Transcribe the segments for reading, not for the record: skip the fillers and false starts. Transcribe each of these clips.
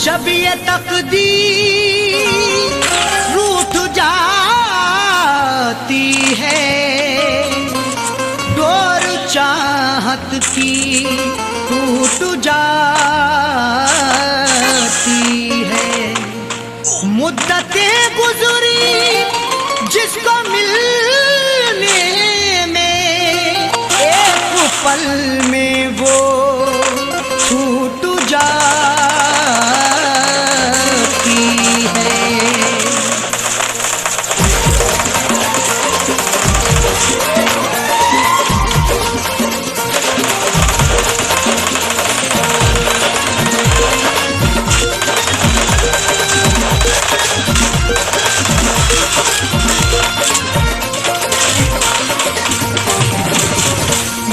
जब ये तकदीर रूठ जाती है, डोर चाहत की टूट जाती है। मुद्दतें गुजरी जिसको मिलने में, एक पल में वो छूट जाती है।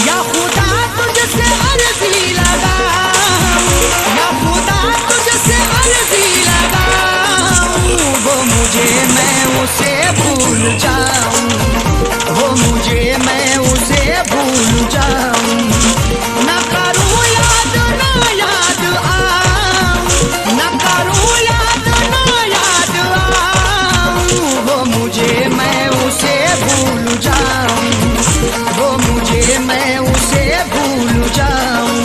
या खुदा तुझसे अर्जी लगाऊं, या खुदा तुझसे अर्जी लगाऊं, वो मुझे मैं उसे भूल जाऊं, वो मुझे मैं उसे भूल जाऊं। ना करूं याद ना याद आऊं, ना करूं याद ना याद आऊं, वो मुझे मैं उसे भूल जाऊं, वो मुझे मैं उसे भूल जाऊं।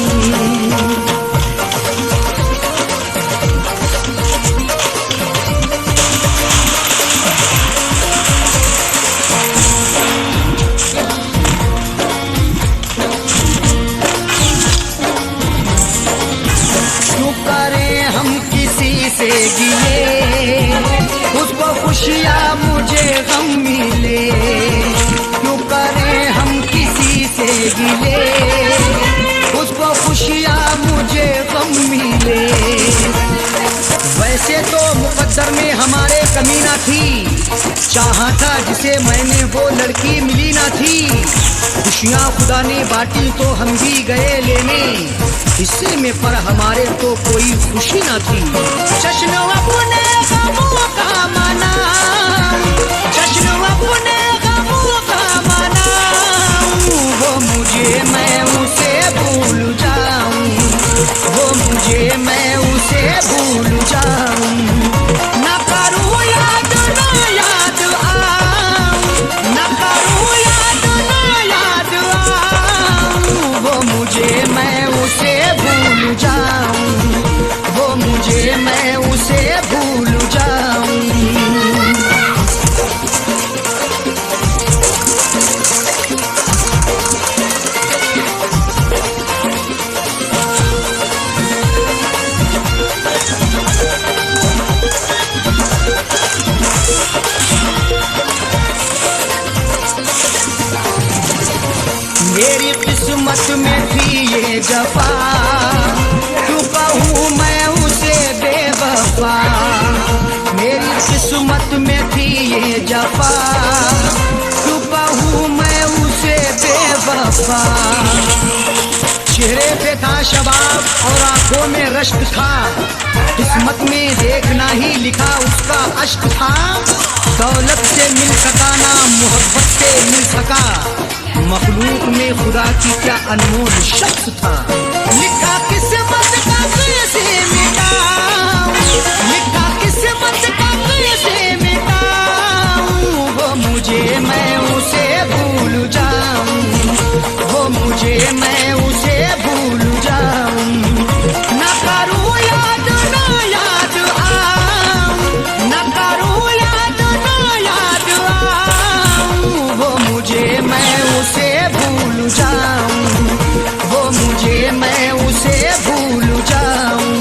क्यों करें हम किसी से गिले, उसको खुशियाँ मुझे गम मिले। क्यों करें हम किसी से गिले, उसको खुशियाँ मुझे गम मिले। वैसे तो मुकद्दर में हमारे कमी ना थी, चाहा था जिसे मैंने वो लड़की मिली ना थी। खुशियाँ खुदा ने बांटी तो हम भी गए लेने, हिस्से में पर हमारे तो कोई खुशी ना थी। जश्न अपने गमों का मनाऊं, जश्न अपने गमों का मनाऊं, वो मुझे मैं उसे भूल जाऊं, वो मुझे मैं उसे भूल जाऊं। ना करूं याद ना याद आऊं, ना करूं याद ना याद आऊं, वो मुझे मैं उसे भूल जाऊं, वो मुझे मैं उसे भूल जाऊं। मेरी किस्मत में थी ये जफा, क्यों कहूँ मैं उसे बेवफा। मेरी किस्मत में थी ये जफा, क्यों कहूँ मैं उसे बेवफा। चेहरे पे था शबाब और आंखों में रश्क था, किस्मत में देखना ही लिखा उसका अश्क था। दौलत से मिल सका ना मोहब्बत से मिल सका, मखलूक में खुदा की क्या अनमोल शख्स था। लिखा किस्मत का कैसे मिटाऊं, लिखा किस्मत का कैसे मिटाऊं, वो मुझे मैं उसे भूल जाऊं, वो मुझे मैं उसे भूल जाऊं। ना करूं याद ना याद आऊं, ना करूं याद ना याद आऊं, वो मुझे मैं उसे भूल जाऊं, वो मुझे मैं उसे भूल जाऊं।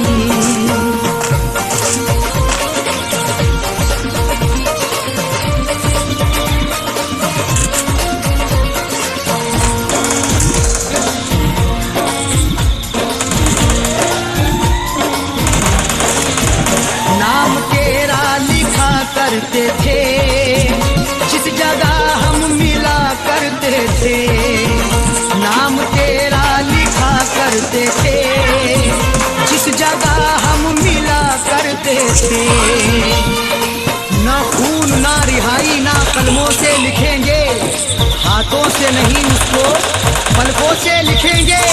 नाम तेरा लिखा करते थे, जिस जगह हम मिला करते थे। नाम तेरा लिखा करते थे, जिस जगह हम मिला करते थे। ना खून ना रिहाई ना कलमों से लिखेंगे हाथों से नहीं उसको पलकों से लिखेंगे।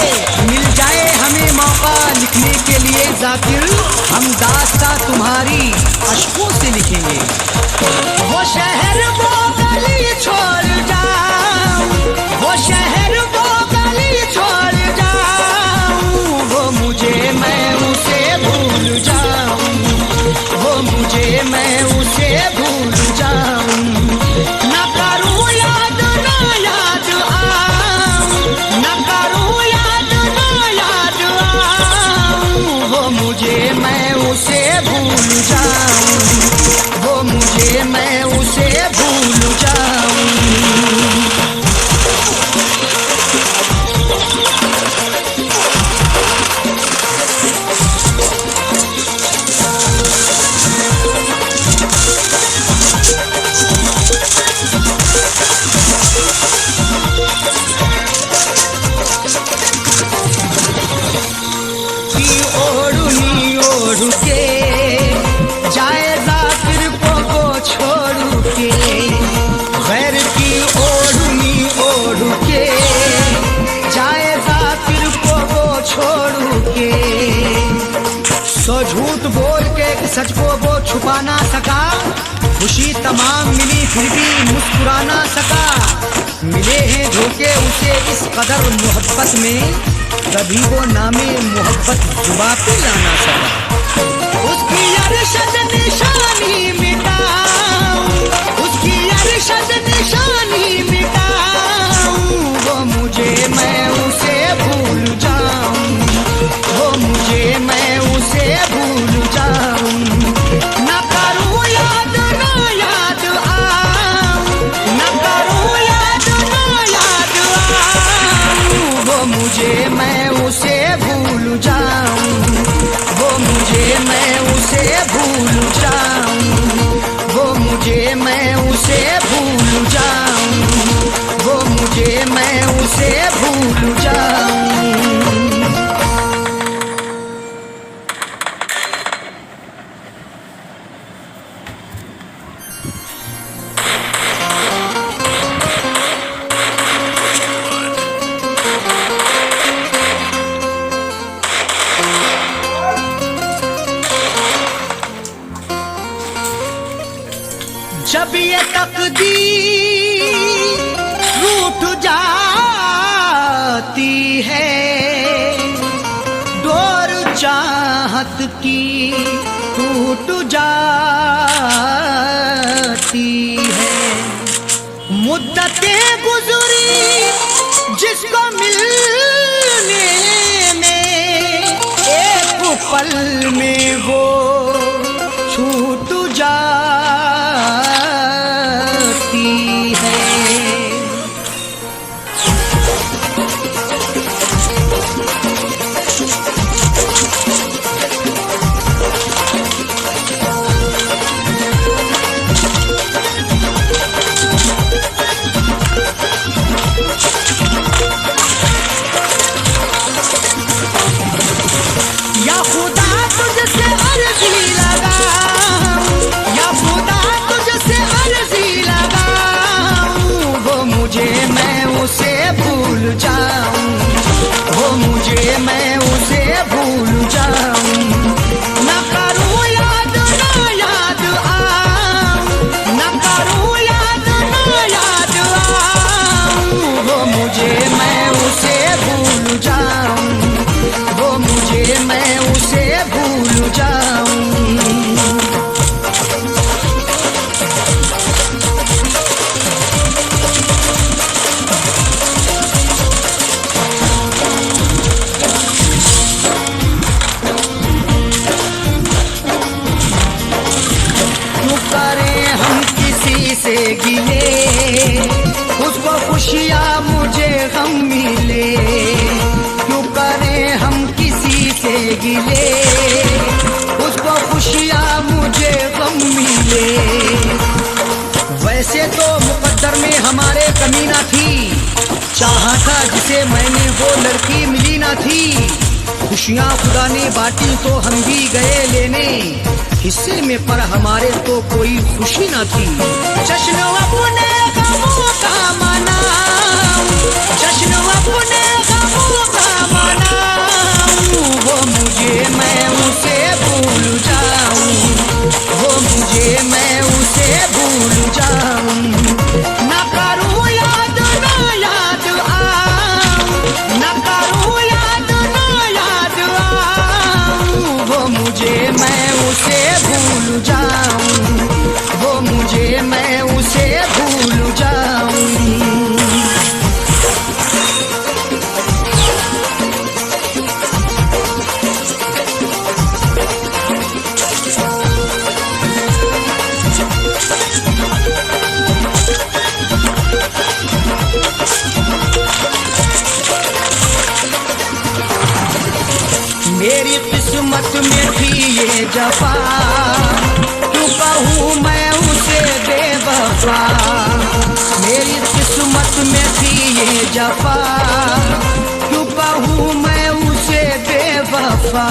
मिल जाए हमें मौका लिखने के लिए जाकिर, हम दास्तां तुम्हारी अश्कों से लिखेंगे। वो शहर वो गली छोड़ जाऊं, वो शहर वो गली छोड़ जाऊं, वो मुझे मैं उसे भूल जाऊं, वो मुझे मैं उसे भूल जाऊं। न करूं याद ना याद आऊं, न करूं याद ना याद आऊं, वो मुझे मैं उसे भूल जाऊं, वो मुझे मैं उसे भूल जाऊं। झूठ बोल के सच को वो छुपा ना सका, खुशी तमाम मिली फिर भी मुस्कुरा ना सका। मिले हैं धोखे उसे इस कदर मोहब्बत में, कभी वो नामे मोहब्बत जुबा पे ला ना सका। उसकी अरशद निशानी मिटाऊं, उसकी अरशद निशानी मिटाऊं, वो मुझे मैं उसे भूल जाऊं, वो मुझे मैं उसे भूल जाऊं। न करूं याद ना याद आऊं, न करूं याद ना याद आऊं, वो मुझे मैं उसे भूल जाऊं, वो मुझे मैं उसे भूल जाऊं, वो मुझे मैं उसे भूल जाऊं, वो मुझे मैं उसे भूल जाऊं। जब ये तकदीर रूठ जाती है, डोर चाहत की टूट जाती है। मुद्दतें गुजरी जिसको मिलने में, एक पल में वो छूट जाती है। या खुदा तुझसे अर्जी लगाऊं, या खुदा तुझसे अर्जी लगाऊं, वो मुझे मैं उसे भूल जाऊं, वो मुझे मैं उसे भूल जाऊं। न करूं याद ना याद आऊं, न करूं याद ना याद आऊं, वो मुझे मैं उसे भूल जाऊं, वो मुझे मैं उसे भूल जाऊं। क्यों करें हम किसी से गिले, उसको खुशियाँ मुझे गम मिले। क्यों करें हम किसी से गिले, उसको खुशियाँ मुझे गम मिले। वैसे तो मुकद्दर में हमारे कमी ना थी, चाहा था जिसे मैंने वो लड़की मिली ना थी। खुशियाँ खुदा ने बांटी तो हम भी गए लेने, हिस्से में, पर हमारे तो कोई खुशी न थी। जश्न अपने गमों का मनाऊं, जश्न अपने गमों का मनाऊं, वो मुझे मैं उसे भूल जाऊं, वो मुझे मैं उसे भूल जाऊं। न करूं याद न याद आऊं, न करूं याद न याद आऊं, वो मुझे मैं उसे भूल जाऊं, वो मुझे मैं उसे भूल जाऊं। मेरी किस्मत में थी ये जफा, क्यों कहूँ मैं उसे बेवफा। मेरी किस्मत में थी ये जफा, क्यों कहूँ मैं उसे बेवफा।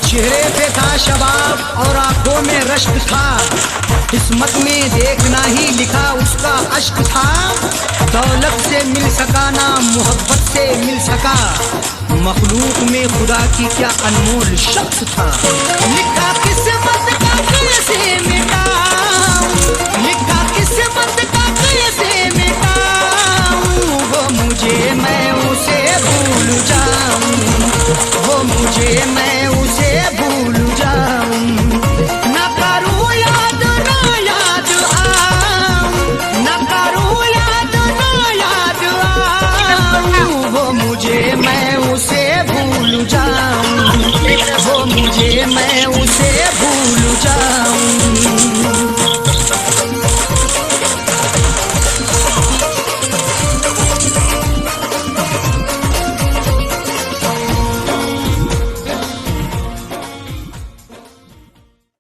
चेहरे पे था शबाब और आंखों में रश्क था, किस्मत में देखना ही लिखा उसका अश्क था। दौलत से मिल सका ना मोहब्बत से मिल सका, मखलूक में खुदा की क्या अनमोल शख्स था। लिखा किस्मत का कैसे मिटाऊं, लिखा किस्मत का कैसे मिटाऊं, वो मुझे मैं उसे भूल जाऊं, वो मुझे मैं उसे भूल जाऊं। न करूं याद न याद आऊं, न करूं याद न याद आऊं, वो मुझे मैं उसे भूल जाऊं, वो मुझे मैं